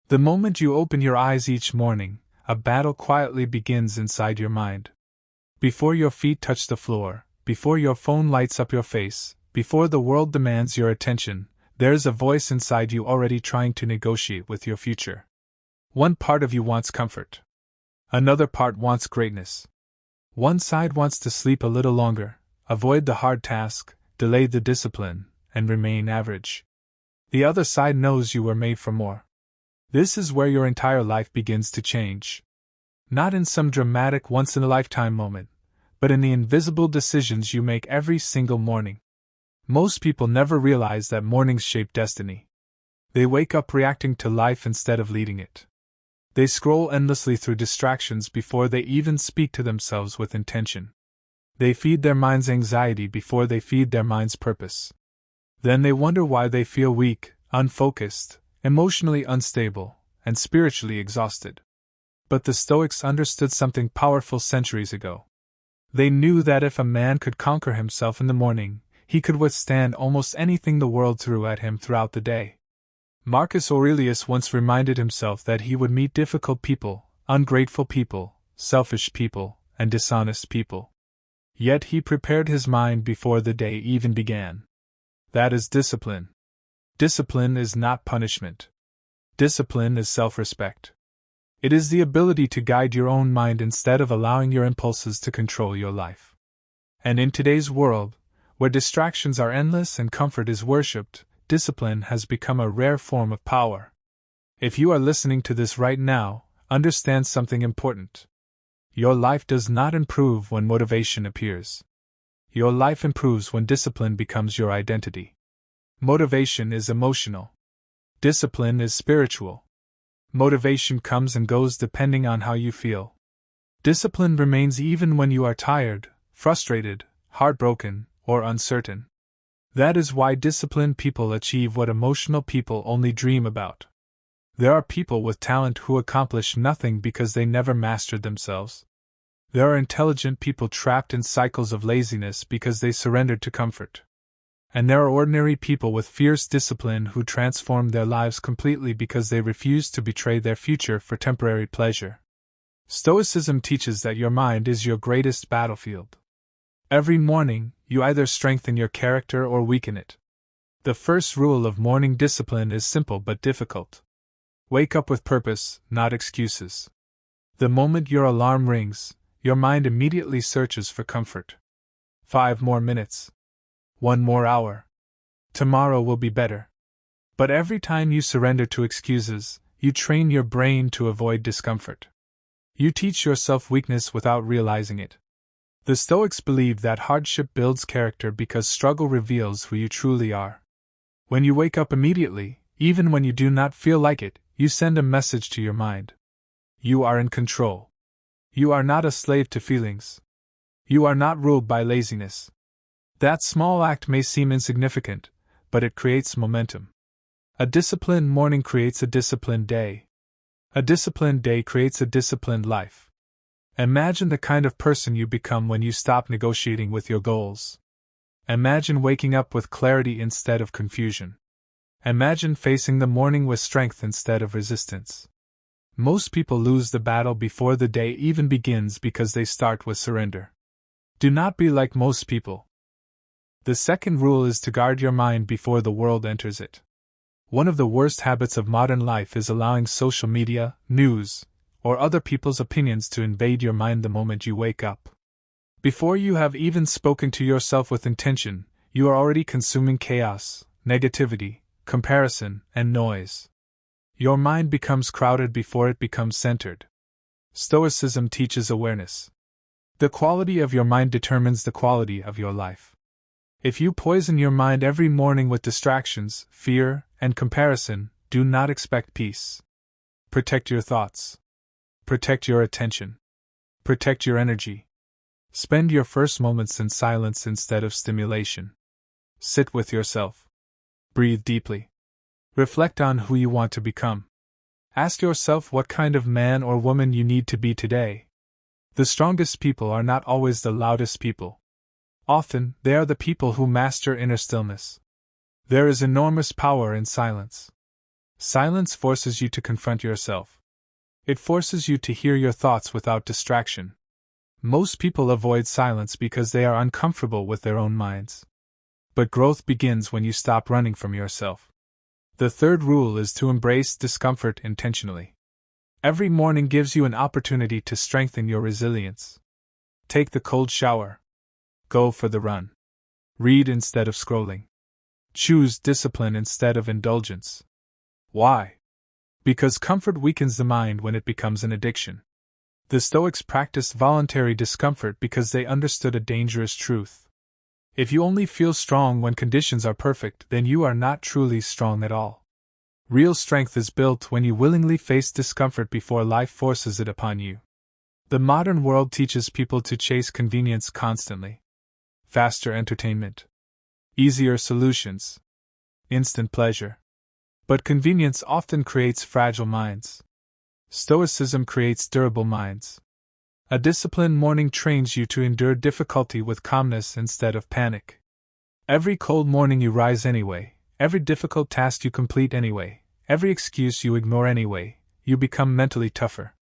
The moment you open your eyes each morning, a battle quietly begins inside your mind. Before your feet touch the floor, before your phone lights up your face, before the world demands your attention, there's a voice inside you already trying to negotiate with your future. One part of you wants comfort. Another part wants greatness. One side wants to sleep a little longer, avoid the hard task, delay the discipline, and remain average. The other side knows you were made for more. This is where your entire life begins to change. Not in some dramatic once-in-a-lifetime moment, but in the invisible decisions you make every single morning. Most people never realize that mornings shape destiny. They wake up reacting to life instead of leading it. They scroll endlessly through distractions before they even speak to themselves with intention. They feed their minds anxiety before they feed their minds purpose. Then they wonder why they feel weak, unfocused, emotionally unstable, and spiritually exhausted. But the Stoics understood something powerful centuries ago. They knew that if a man could conquer himself in the morning, he could withstand almost anything the world threw at him throughout the day. Marcus Aurelius once reminded himself that he would meet difficult people, ungrateful people, selfish people, and dishonest people. Yet he prepared his mind before the day even began. That is discipline. Discipline is not punishment. Discipline is self-respect. It is the ability to guide your own mind instead of allowing your impulses to control your life. And in today's world, where distractions are endless and comfort is worshipped, discipline has become a rare form of power. If you are listening to this right now, understand something important. Your life does not improve when motivation appears. Your life improves when discipline becomes your identity. Motivation is emotional. Discipline is spiritual. Motivation comes and goes depending on how you feel. Discipline remains even when you are tired, frustrated, heartbroken, or uncertain. That is why disciplined people achieve what emotional people only dream about. There are people with talent who accomplish nothing because they never mastered themselves. There are intelligent people trapped in cycles of laziness because they surrendered to comfort. And there are ordinary people with fierce discipline who transform their lives completely because they refuse to betray their future for temporary pleasure. Stoicism teaches that your mind is your greatest battlefield. Every morning, you either strengthen your character or weaken it. The first rule of morning discipline is simple but difficult. Wake up with purpose, not excuses. The moment your alarm rings, your mind immediately searches for comfort. 5 more minutes. 1 more hour. Tomorrow will be better. But every time you surrender to excuses, you train your brain to avoid discomfort. You teach yourself weakness without realizing it. The Stoics believed that hardship builds character because struggle reveals who you truly are. When you wake up immediately, even when you do not feel like it, you send a message to your mind. You are in control. You are not a slave to feelings. You are not ruled by laziness. That small act may seem insignificant, but it creates momentum. A disciplined morning creates a disciplined day. A disciplined day creates a disciplined life. Imagine the kind of person you become when you stop negotiating with your goals. Imagine waking up with clarity instead of confusion. Imagine facing the morning with strength instead of resistance. Most people lose the battle before the day even begins because they start with surrender. Do not be like most people. The second rule is to guard your mind before the world enters it. One of the worst habits of modern life is allowing social media, news, or other people's opinions to invade your mind the moment you wake up. Before you have even spoken to yourself with intention, you are already consuming chaos, negativity, comparison, and noise. Your mind becomes crowded before it becomes centered. Stoicism teaches awareness. The quality of your mind determines the quality of your life. If you poison your mind every morning with distractions, fear, and comparison, do not expect peace. Protect your thoughts. Protect your attention. Protect your energy. Spend your first moments in silence instead of stimulation. Sit with yourself. Breathe deeply. Reflect on who you want to become. Ask yourself what kind of man or woman you need to be today. The strongest people are not always the loudest people. Often, they are the people who master inner stillness. There is enormous power in silence. Silence forces you to confront yourself. It forces you to hear your thoughts without distraction. Most people avoid silence because they are uncomfortable with their own minds. But growth begins when you stop running from yourself. The third rule is to embrace discomfort intentionally. Every morning gives you an opportunity to strengthen your resilience. Take the cold shower. Go for the run. Read instead of scrolling. Choose discipline instead of indulgence. Why? Because comfort weakens the mind when it becomes an addiction. The Stoics practiced voluntary discomfort because they understood a dangerous truth. If you only feel strong when conditions are perfect, then you are not truly strong at all. Real strength is built when you willingly face discomfort before life forces it upon you. The modern world teaches people to chase convenience constantly. Faster entertainment. Easier solutions. Instant pleasure. But convenience often creates fragile minds. Stoicism creates durable minds. A disciplined morning trains you to endure difficulty with calmness instead of panic. Every cold morning you rise anyway, every difficult task you complete anyway, every excuse you ignore anyway, you become mentally tougher.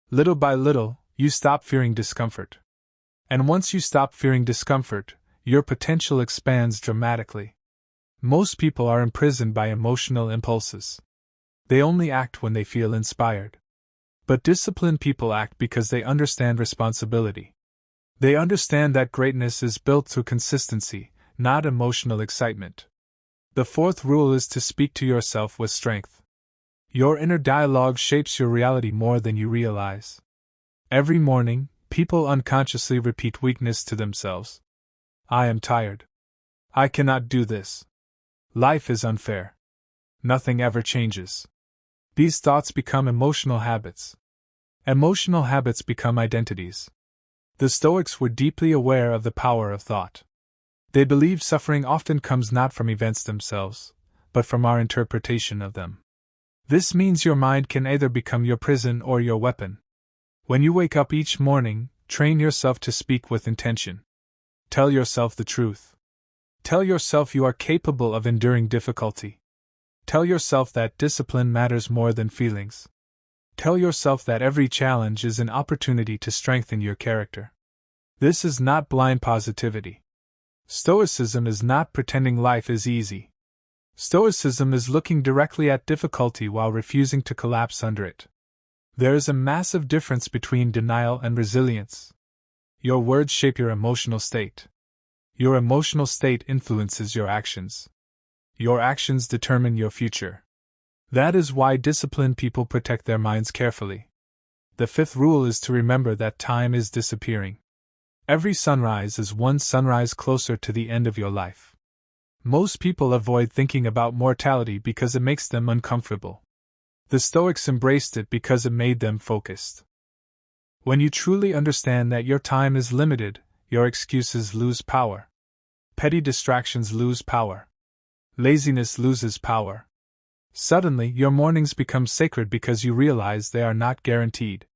Little by little, you stop fearing discomfort. And once you stop fearing discomfort, your potential expands dramatically. Most people are imprisoned by emotional impulses. They only act when they feel inspired. But disciplined people act because they understand responsibility. They understand that greatness is built through consistency, not emotional excitement. The fourth rule is to speak to yourself with strength. Your inner dialogue shapes your reality more than you realize. Every morning, people unconsciously repeat weakness to themselves. I am tired. I cannot do this. Life is unfair. Nothing ever changes. These thoughts become emotional habits. Emotional habits become identities. The Stoics were deeply aware of the power of thought. They believed suffering often comes not from events themselves, but from our interpretation of them. This means your mind can either become your prison or your weapon. When you wake up each morning, train yourself to speak with intention. Tell yourself the truth. Tell yourself you are capable of enduring difficulty. Tell yourself that discipline matters more than feelings. Tell yourself that every challenge is an opportunity to strengthen your character. This is not blind positivity. Stoicism is not pretending life is easy. Stoicism is looking directly at difficulty while refusing to collapse under it. There is a massive difference between denial and resilience. Your words shape your emotional state. Your emotional state influences your actions. Your actions determine your future. That is why disciplined people protect their minds carefully. The fifth rule is to remember that time is disappearing. Every sunrise is one sunrise closer to the end of your life. Most people avoid thinking about mortality because it makes them uncomfortable. The Stoics embraced it because it made them focused. When you truly understand that your time is limited, your excuses lose power. Petty distractions lose power. Laziness loses power. Suddenly, your mornings become sacred because you realize they are not guaranteed.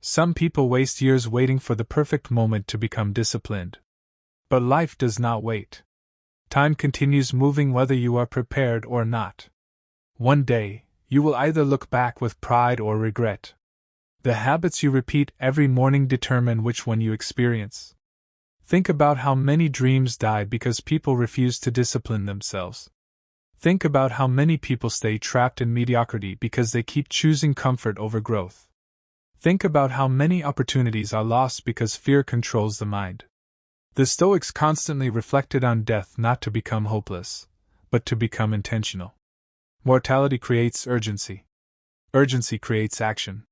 Some people waste years waiting for the perfect moment to become disciplined. But life does not wait. Time continues moving whether you are prepared or not. One day, you will either look back with pride or regret. The habits you repeat every morning determine which one you experience. Think about how many dreams die because people refuse to discipline themselves. Think about how many people stay trapped in mediocrity because they keep choosing comfort over growth. Think about how many opportunities are lost because fear controls the mind. The Stoics constantly reflected on death not to become hopeless, but to become intentional. Mortality creates urgency. Urgency creates action.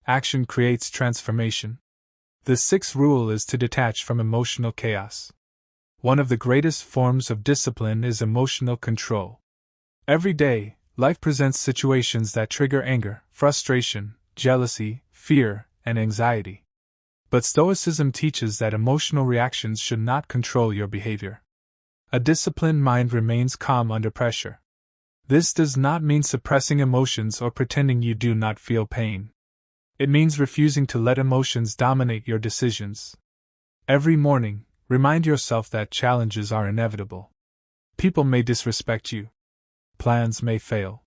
Action creates transformation. The sixth rule is to detach from emotional chaos. One of the greatest forms of discipline is emotional control. Every day, life presents situations that trigger anger, frustration, jealousy, fear, and anxiety. But Stoicism teaches that emotional reactions should not control your behavior. A disciplined mind remains calm under pressure. This does not mean suppressing emotions or pretending you do not feel pain. It means refusing to let emotions dominate your decisions. Every morning, remind yourself that challenges are inevitable. People may disrespect you. Plans may fail.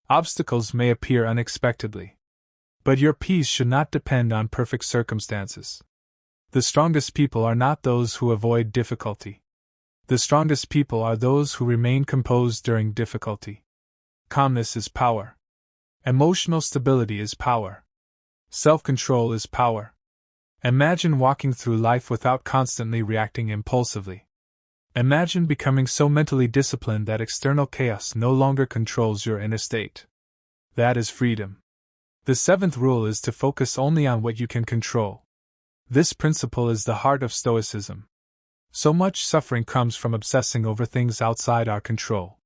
Obstacles may appear unexpectedly. But your peace should not depend on perfect circumstances. The strongest people are not those who avoid difficulty. The strongest people are those who remain composed during difficulty. Calmness is power. Emotional stability is power. Self-control is power. Imagine walking through life without constantly reacting impulsively. Imagine becoming so mentally disciplined that external chaos no longer controls your inner state. That is freedom. The seventh rule is to focus only on what you can control. This principle is the heart of Stoicism. So much suffering comes from obsessing over things outside our control.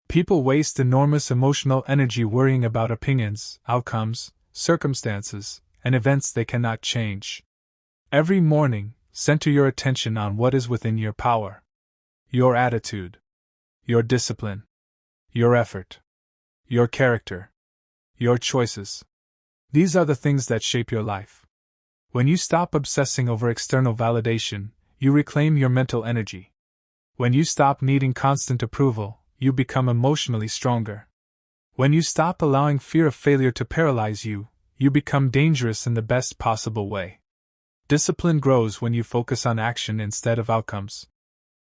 People waste enormous emotional energy worrying about opinions, outcomes, circumstances, and events they cannot change. Every morning, center your attention on what is within your power. Your attitude, your discipline, your effort, your character, your choices. These are the things that shape your life. When you stop obsessing over external validation, you reclaim your mental energy. When you stop needing constant approval, you become emotionally stronger. When you stop allowing fear of failure to paralyze you, you become dangerous in the best possible way. Discipline grows when you focus on action instead of outcomes.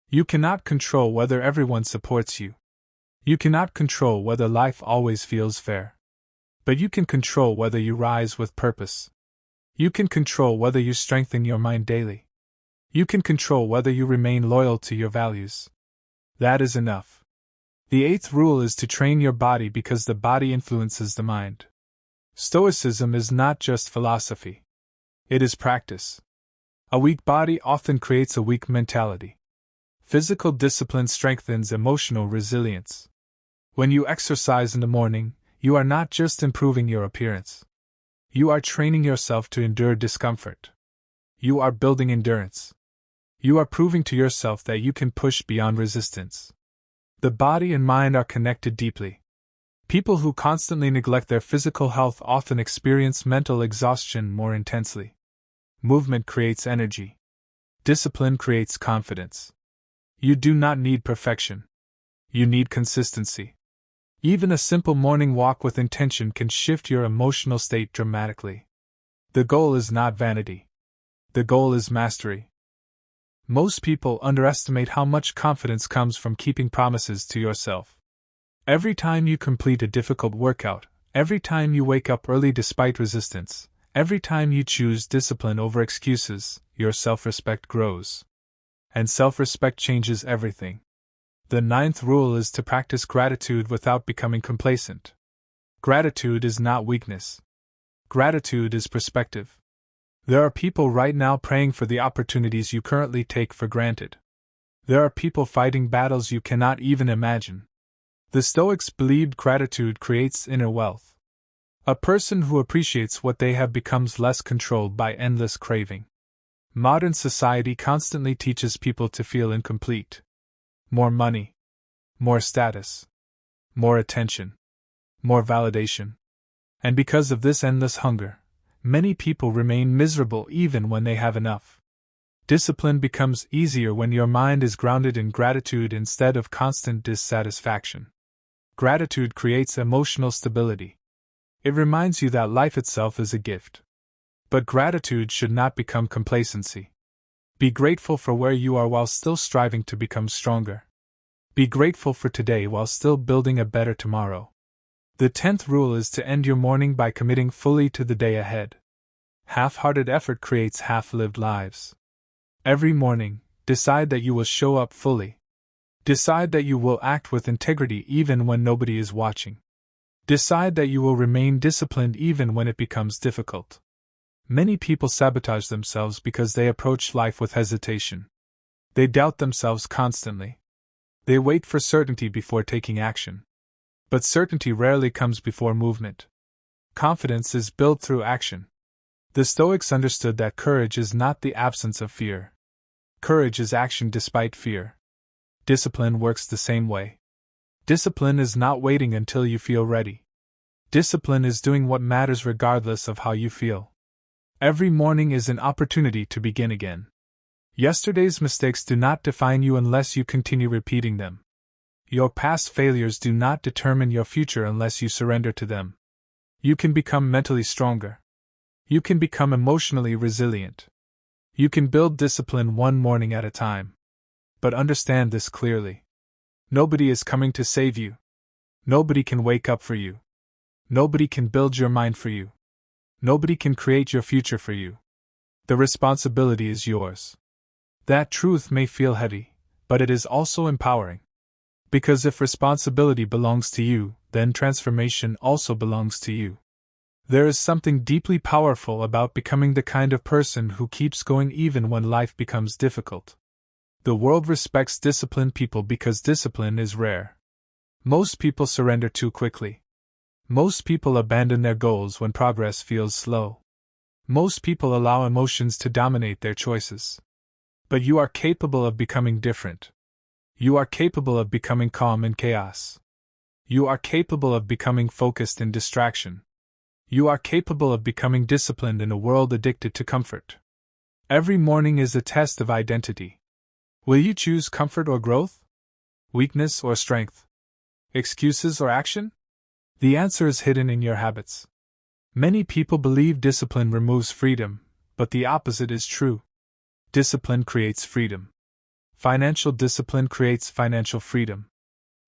You cannot control whether everyone supports you. You cannot control whether life always feels fair. But you can control whether you rise with purpose. You can control whether you strengthen your mind daily. You can control whether you remain loyal to your values. That is enough. The eighth rule is to train your body because the body influences the mind. Stoicism is not just philosophy. It is practice. A weak body often creates a weak mentality. Physical discipline strengthens emotional resilience. When you exercise in the morning, you are not just improving your appearance. You are training yourself to endure discomfort. You are building endurance. You are proving to yourself that you can push beyond resistance. The body and mind are connected deeply. People who constantly neglect their physical health often experience mental exhaustion more intensely. Movement creates energy. Discipline creates confidence. You do not need perfection. You need consistency. Even a simple morning walk with intention can shift your emotional state dramatically. The goal is not vanity. The goal is mastery. Most people underestimate how much confidence comes from keeping promises to yourself. Every time you complete a difficult workout, every time you wake up early despite resistance, every time you choose discipline over excuses, your self-respect grows. And self-respect changes everything. The ninth rule is to practice gratitude without becoming complacent. Gratitude is not weakness. Gratitude is perspective. There are people right now praying for the opportunities you currently take for granted. There are people fighting battles you cannot even imagine. The Stoics believed gratitude creates inner wealth. A person who appreciates what they have becomes less controlled by endless craving. Modern society constantly teaches people to feel incomplete. More money, more status, more attention, more validation. And because of this endless hunger, many people remain miserable even when they have enough. Discipline becomes easier when your mind is grounded in gratitude instead of constant dissatisfaction. Gratitude creates emotional stability. It reminds you that life itself is a gift. But gratitude should not become complacency. Be grateful for where you are while still striving to become stronger. Be grateful for today while still building a better tomorrow. The 10th rule is to end your morning by committing fully to the day ahead. Half-hearted effort creates half-lived lives. Every morning, decide that you will show up fully. Decide that you will act with integrity even when nobody is watching. Decide that you will remain disciplined even when it becomes difficult. Many people sabotage themselves because they approach life with hesitation. They doubt themselves constantly. They wait for certainty before taking action. But certainty rarely comes before movement. Confidence is built through action. The Stoics understood that courage is not the absence of fear. Courage is action despite fear. Discipline works the same way. Discipline is not waiting until you feel ready. Discipline is doing what matters regardless of how you feel. Every morning is an opportunity to begin again. Yesterday's mistakes do not define you unless you continue repeating them. Your past failures do not determine your future unless you surrender to them. You can become mentally stronger. You can become emotionally resilient. You can build discipline one morning at a time. But understand this clearly. Nobody is coming to save you. Nobody can wake up for you. Nobody can build your mind for you. Nobody can create your future for you. The responsibility is yours. That truth may feel heavy, but it is also empowering. Because if responsibility belongs to you, then transformation also belongs to you. There is something deeply powerful about becoming the kind of person who keeps going even when life becomes difficult. The world respects disciplined people because discipline is rare. Most people surrender too quickly. Most people abandon their goals when progress feels slow. Most people allow emotions to dominate their choices. But you are capable of becoming different. You are capable of becoming calm in chaos. You are capable of becoming focused in distraction. You are capable of becoming disciplined in a world addicted to comfort. Every morning is a test of identity. Will you choose comfort or growth? Weakness or strength? Excuses or action? The answer is hidden in your habits. Many people believe discipline removes freedom, but the opposite is true. Discipline creates freedom. Financial discipline creates financial freedom.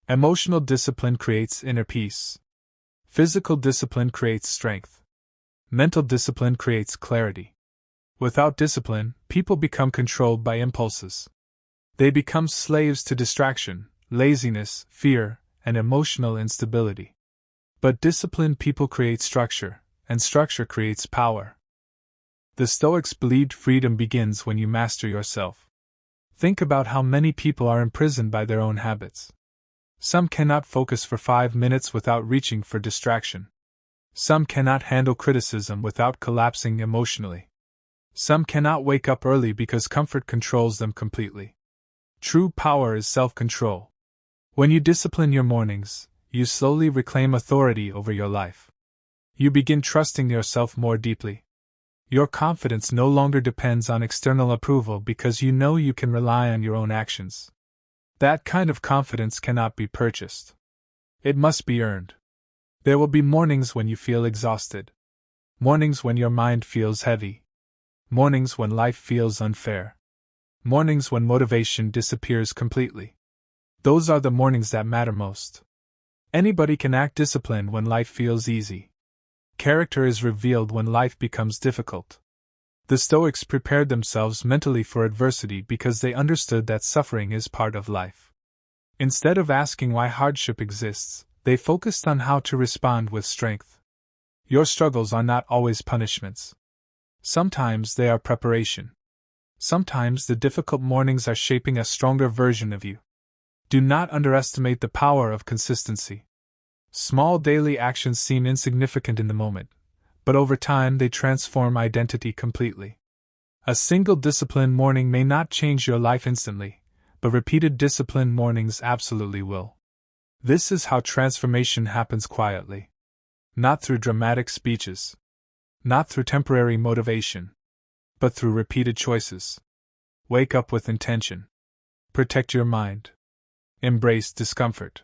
Emotional discipline creates inner peace. Physical discipline creates strength. Mental discipline creates clarity. Without discipline, people become controlled by impulses. They become slaves to distraction, laziness, fear, and emotional instability. But disciplined people create structure, and structure creates power. The Stoics believed freedom begins when you master yourself. Think about how many people are imprisoned by their own habits. Some cannot focus for 5 minutes without reaching for distraction. Some cannot handle criticism without collapsing emotionally. Some cannot wake up early because comfort controls them completely. True power is self-control. When you discipline your mornings, you slowly reclaim authority over your life. You begin trusting yourself more deeply. Your confidence no longer depends on external approval because you know you can rely on your own actions. That kind of confidence cannot be purchased. It must be earned. There will be mornings when you feel exhausted. Mornings when your mind feels heavy. Mornings when life feels unfair. Mornings when motivation disappears completely. Those are the mornings that matter most. Anybody can act disciplined when life feels easy. Character is revealed when life becomes difficult. The Stoics prepared themselves mentally for adversity because they understood that suffering is part of life. Instead of asking why hardship exists, they focused on how to respond with strength. Your struggles are not always punishments. Sometimes they are preparation. Sometimes the difficult mornings are shaping a stronger version of you. Do not underestimate the power of consistency. Small daily actions seem insignificant in the moment, but over time they transform identity completely. A single disciplined morning may not change your life instantly, but repeated disciplined mornings absolutely will. This is how transformation happens quietly. Not through dramatic speeches. Not through temporary motivation. But through repeated choices. Wake up with intention. Protect your mind. Embrace discomfort.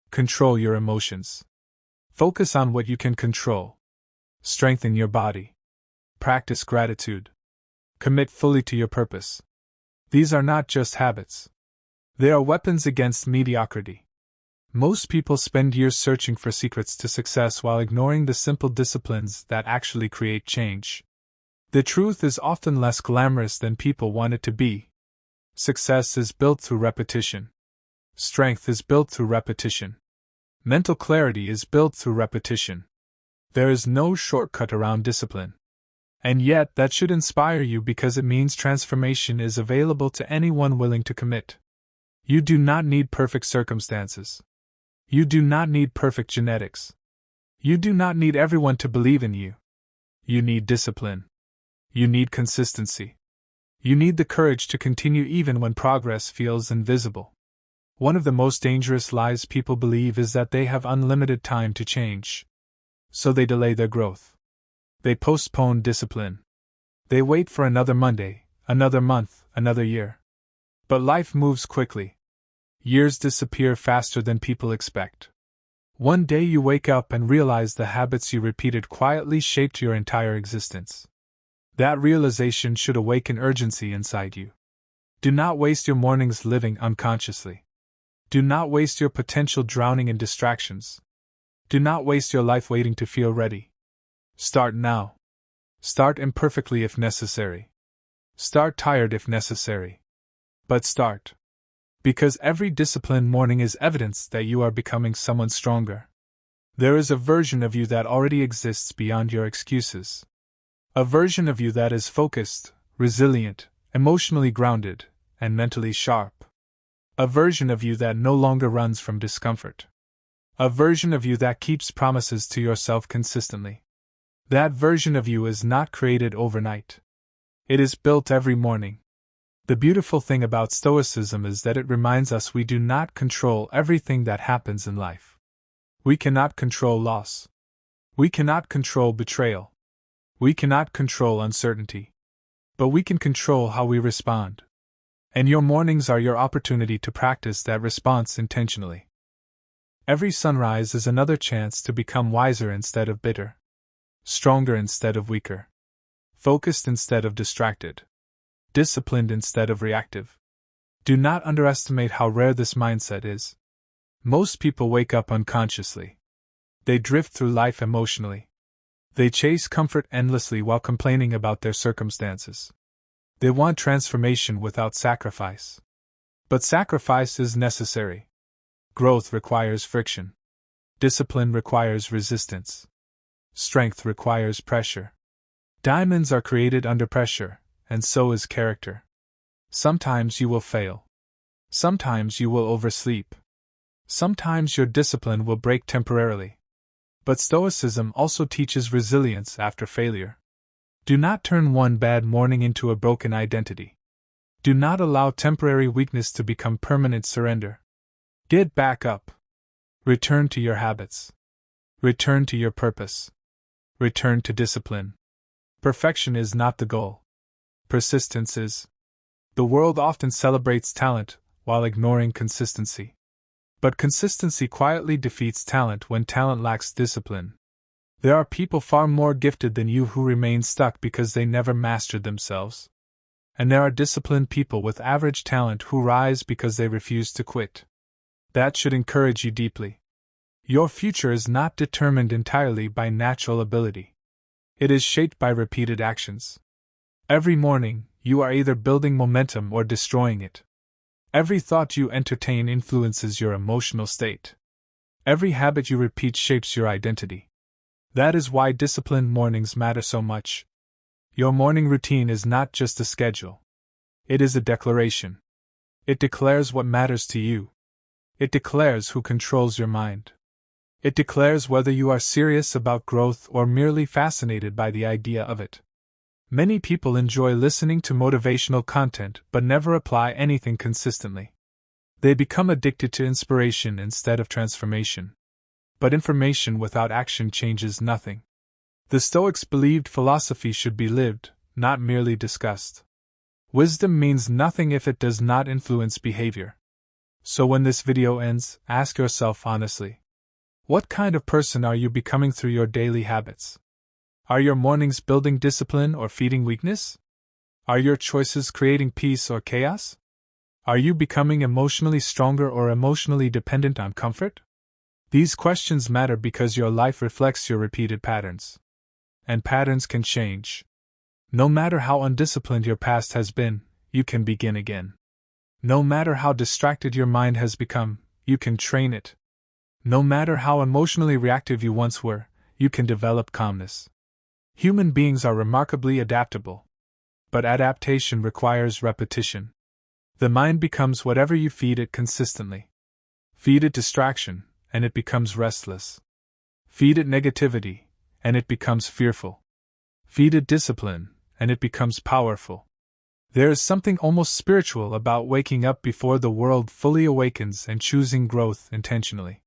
Control your emotions. Focus on what you can control. Strengthen your body. Practice gratitude. Commit fully to your purpose. These are not just habits. They are weapons against mediocrity. Most people spend years searching for secrets to success while ignoring the simple disciplines that actually create change. The truth is often less glamorous than people want it to be. Success is built through repetition. Strength is built through repetition. Mental clarity is built through repetition. There is no shortcut around discipline. And yet, that should inspire you because it means transformation is available to anyone willing to commit. You do not need perfect circumstances. You do not need perfect genetics. You do not need everyone to believe in you. You need discipline. You need consistency. You need the courage to continue even when progress feels invisible. One of the most dangerous lies people believe is that they have unlimited time to change. So they delay their growth. They postpone discipline. They wait for another Monday, another month, another year. But life moves quickly. Years disappear faster than people expect. One day you wake up and realize the habits you repeated quietly shaped your entire existence. That realization should awaken urgency inside you. Do not waste your mornings living unconsciously. Do not waste your potential drowning in distractions. Do not waste your life waiting to feel ready. Start now. Start imperfectly if necessary. Start tired if necessary. But start. Because every disciplined morning is evidence that you are becoming someone stronger. There is a version of you that already exists beyond your excuses. A version of you that is focused, resilient, emotionally grounded, and mentally sharp. A version of you that no longer runs from discomfort. A version of you that keeps promises to yourself consistently. That version of you is not created overnight. It is built every morning. The beautiful thing about Stoicism is that it reminds us we do not control everything that happens in life. We cannot control loss. We cannot control betrayal. We cannot control uncertainty. But we can control how we respond. And your mornings are your opportunity to practice that response intentionally. Every sunrise is another chance to become wiser instead of bitter. Stronger instead of weaker. Focused instead of distracted. Disciplined instead of reactive. Do not underestimate how rare this mindset is. Most people wake up unconsciously. They drift through life emotionally. They chase comfort endlessly while complaining about their circumstances. They want transformation without sacrifice. But sacrifice is necessary. Growth requires friction. Discipline requires resistance. Strength requires pressure. Diamonds are created under pressure, and so is character. Sometimes you will fail. Sometimes you will oversleep. Sometimes your discipline will break temporarily. But Stoicism also teaches resilience after failure. Do not turn one bad morning into a broken identity. Do not allow temporary weakness to become permanent surrender. Get back up. Return to your habits. Return to your purpose. Return to discipline. Perfection is not the goal. Persistence is. The world often celebrates talent while ignoring consistency. But consistency quietly defeats talent when talent lacks discipline. There are people far more gifted than you who remain stuck because they never mastered themselves. And there are disciplined people with average talent who rise because they refuse to quit. That should encourage you deeply. Your future is not determined entirely by natural ability. It is shaped by repeated actions. Every morning, you are either building momentum or destroying it. Every thought you entertain influences your emotional state. Every habit you repeat shapes your identity. That is why disciplined mornings matter so much. Your morning routine is not just a schedule. It is a declaration. It declares what matters to you. It declares who controls your mind. It declares whether you are serious about growth or merely fascinated by the idea of it. Many people enjoy listening to motivational content but never apply anything consistently. They become addicted to inspiration instead of transformation. But information without action changes nothing. The Stoics believed philosophy should be lived, not merely discussed. Wisdom means nothing if it does not influence behavior. So when this video ends, ask yourself honestly. What kind of person are you becoming through your daily habits? Are your mornings building discipline or feeding weakness? Are your choices creating peace or chaos? Are you becoming emotionally stronger or emotionally dependent on comfort? These questions matter because your life reflects your repeated patterns. And patterns can change. No matter how undisciplined your past has been, you can begin again. No matter how distracted your mind has become, you can train it. No matter how emotionally reactive you once were, you can develop calmness. Human beings are remarkably adaptable. But adaptation requires repetition. The mind becomes whatever you feed it consistently. Feed it distraction, and it becomes restless. Feed it negativity, and it becomes fearful. Feed it discipline, and it becomes powerful. There is something almost spiritual about waking up before the world fully awakens and choosing growth intentionally.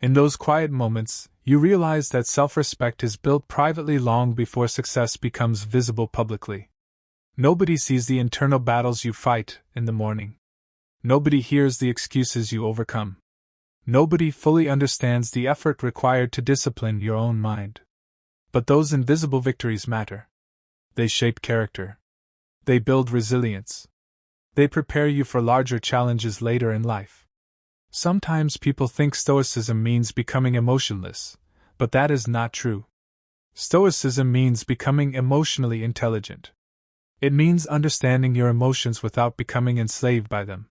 In those quiet moments, you realize that self-respect is built privately long before success becomes visible publicly. Nobody sees the internal battles you fight in the morning. Nobody hears the excuses you overcome. Nobody fully understands the effort required to discipline your own mind. But those invisible victories matter. They shape character. They build resilience. They prepare you for larger challenges later in life. Sometimes people think Stoicism means becoming emotionless, but that is not true. Stoicism means becoming emotionally intelligent. It means understanding your emotions without becoming enslaved by them.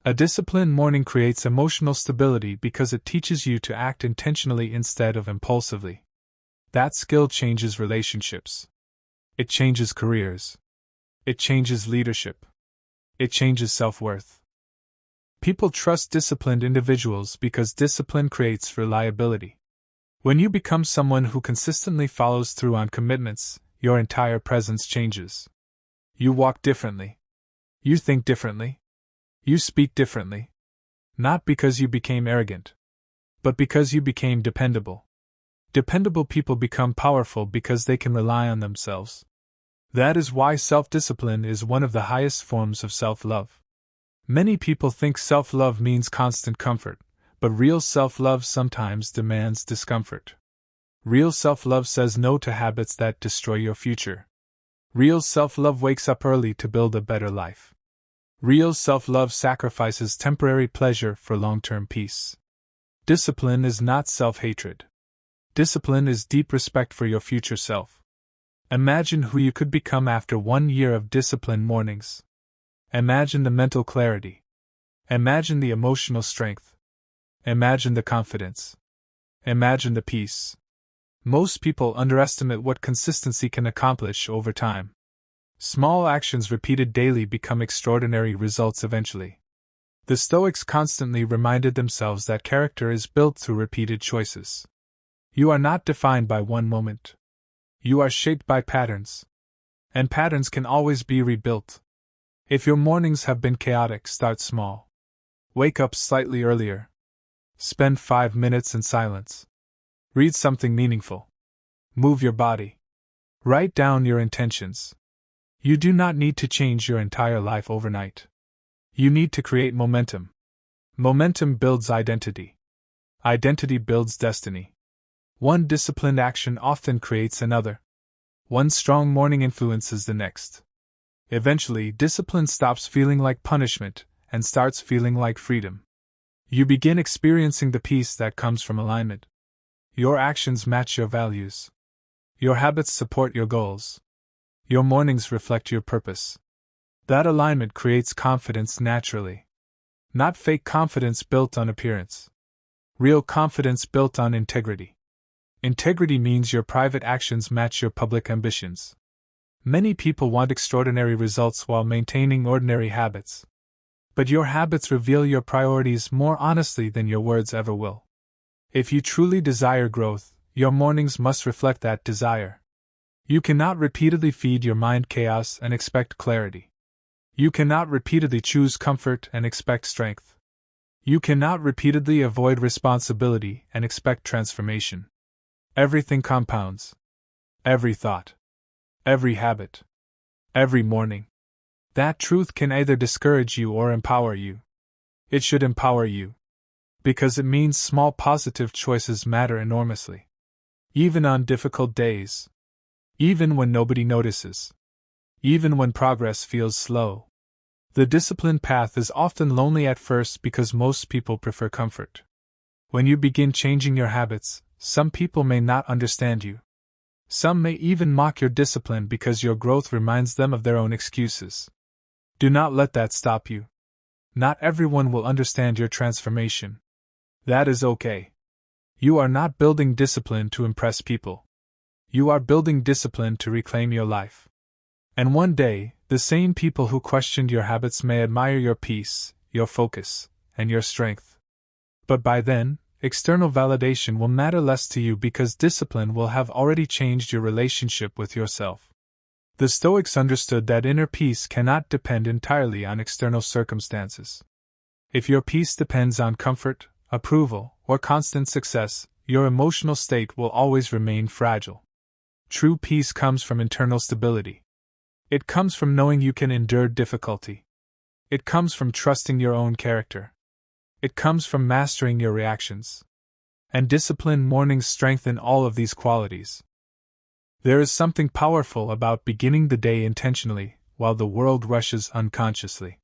A disciplined morning creates emotional stability because it teaches you to act intentionally instead of impulsively. That skill changes relationships. It changes careers. It changes leadership. It changes self-worth. People trust disciplined individuals because discipline creates reliability. When you become someone who consistently follows through on commitments, your entire presence changes. You walk differently. You think differently. You speak differently. Not because you became arrogant, but because you became dependable. Dependable people become powerful because they can rely on themselves. That is why self-discipline is one of the highest forms of self-love. Many people think self-love means constant comfort, but real self-love sometimes demands discomfort. Real self-love says no to habits that destroy your future. Real self-love wakes up early to build a better life. Real self-love sacrifices temporary pleasure for long-term peace. Discipline is not self-hatred. Discipline is deep respect for your future self. Imagine who you could become after 1 year of disciplined mornings. Imagine the mental clarity. Imagine the emotional strength. Imagine the confidence. Imagine the peace. Most people underestimate what consistency can accomplish over time. Small actions repeated daily become extraordinary results eventually. The Stoics constantly reminded themselves that character is built through repeated choices. You are not defined by one moment. You are shaped by patterns. And patterns can always be rebuilt. If your mornings have been chaotic, start small. Wake up slightly earlier. Spend 5 minutes in silence. Read something meaningful. Move your body. Write down your intentions. You do not need to change your entire life overnight. You need to create momentum. Momentum builds identity. Identity builds destiny. One disciplined action often creates another. One strong morning influences the next. Eventually, discipline stops feeling like punishment and starts feeling like freedom. You begin experiencing the peace that comes from alignment. Your actions match your values. Your habits support your goals. Your mornings reflect your purpose. That alignment creates confidence naturally. Not fake confidence built on appearance. Real confidence built on integrity. Integrity means your private actions match your public ambitions. Many people want extraordinary results while maintaining ordinary habits. But your habits reveal your priorities more honestly than your words ever will. If you truly desire growth, your mornings must reflect that desire. You cannot repeatedly feed your mind chaos and expect clarity. You cannot repeatedly choose comfort and expect strength. You cannot repeatedly avoid responsibility and expect transformation. Everything compounds. Every thought. Every habit. Every morning. That truth can either discourage you or empower you. It should empower you. Because it means small positive choices matter enormously. Even on difficult days. Even when nobody notices. Even when progress feels slow. The disciplined path is often lonely at first because most people prefer comfort. When you begin changing your habits, some people may not understand you. Some may even mock your discipline because your growth reminds them of their own excuses. Do not let that stop you. Not everyone will understand your transformation. That is okay. You are not building discipline to impress people. You are building discipline to reclaim your life. And one day, the same people who questioned your habits may admire your peace, your focus, and your strength. But by then, external validation will matter less to you because discipline will have already changed your relationship with yourself. The Stoics understood that inner peace cannot depend entirely on external circumstances. If your peace depends on comfort, approval, or constant success, your emotional state will always remain fragile. True peace comes from internal stability. It comes from knowing you can endure difficulty. It comes from trusting your own character. It comes from mastering your reactions. And disciplined mornings strengthen all of these qualities. There is something powerful about beginning the day intentionally, while the world rushes unconsciously.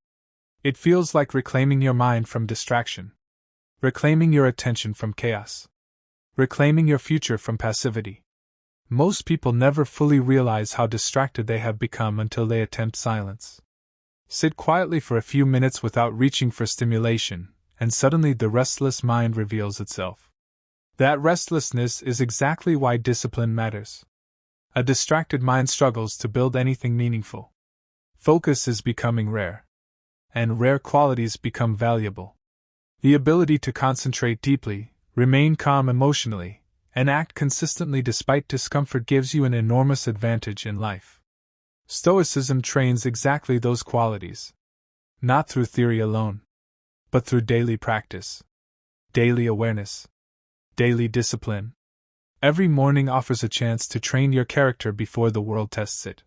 It feels like reclaiming your mind from distraction, reclaiming your attention from chaos, reclaiming your future from passivity. Most people never fully realize how distracted they have become until they attempt silence. Sit quietly for a few minutes without reaching for stimulation, and suddenly the restless mind reveals itself. That restlessness is exactly why discipline matters. A distracted mind struggles to build anything meaningful. Focus is becoming rare. And rare qualities become valuable. The ability to concentrate deeply, remain calm emotionally, and act consistently despite discomfort gives you an enormous advantage in life. Stoicism trains exactly those qualities. Not through theory alone, but through daily practice, daily awareness, daily discipline. Every morning offers a chance to train your character before the world tests it.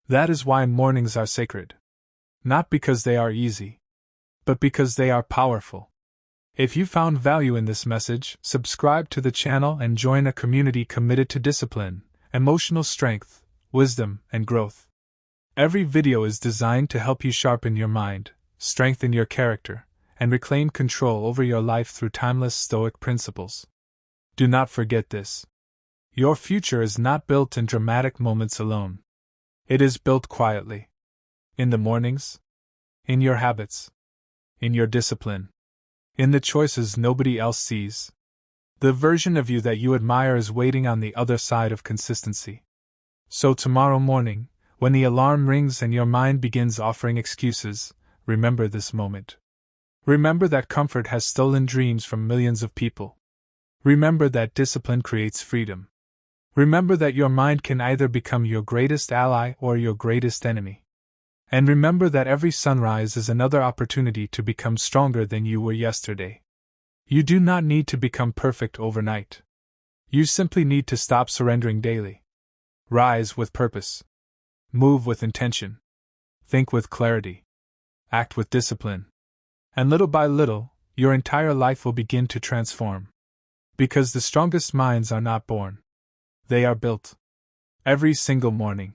That is why mornings are sacred. Not because they are easy, but because they are powerful. If you found value in this message, subscribe to the channel and join a community committed to discipline, emotional strength, wisdom, and growth. Every video is designed to help you sharpen your mind, strengthen your character, and reclaim control over your life through timeless Stoic principles. Do not forget this. Your future is not built in dramatic moments alone. It is built quietly. In the mornings, in your habits, in your discipline, in the choices nobody else sees. The version of you that you admire is waiting on the other side of consistency. So tomorrow morning, when the alarm rings and your mind begins offering excuses, remember this moment. Remember that comfort has stolen dreams from millions of people. Remember that discipline creates freedom. Remember that your mind can either become your greatest ally or your greatest enemy. And remember that every sunrise is another opportunity to become stronger than you were yesterday. You do not need to become perfect overnight. You simply need to stop surrendering daily. Rise with purpose. Move with intention. Think with clarity. Act with discipline. And little by little, your entire life will begin to transform. Because the strongest minds are not born. They are built. Every single morning.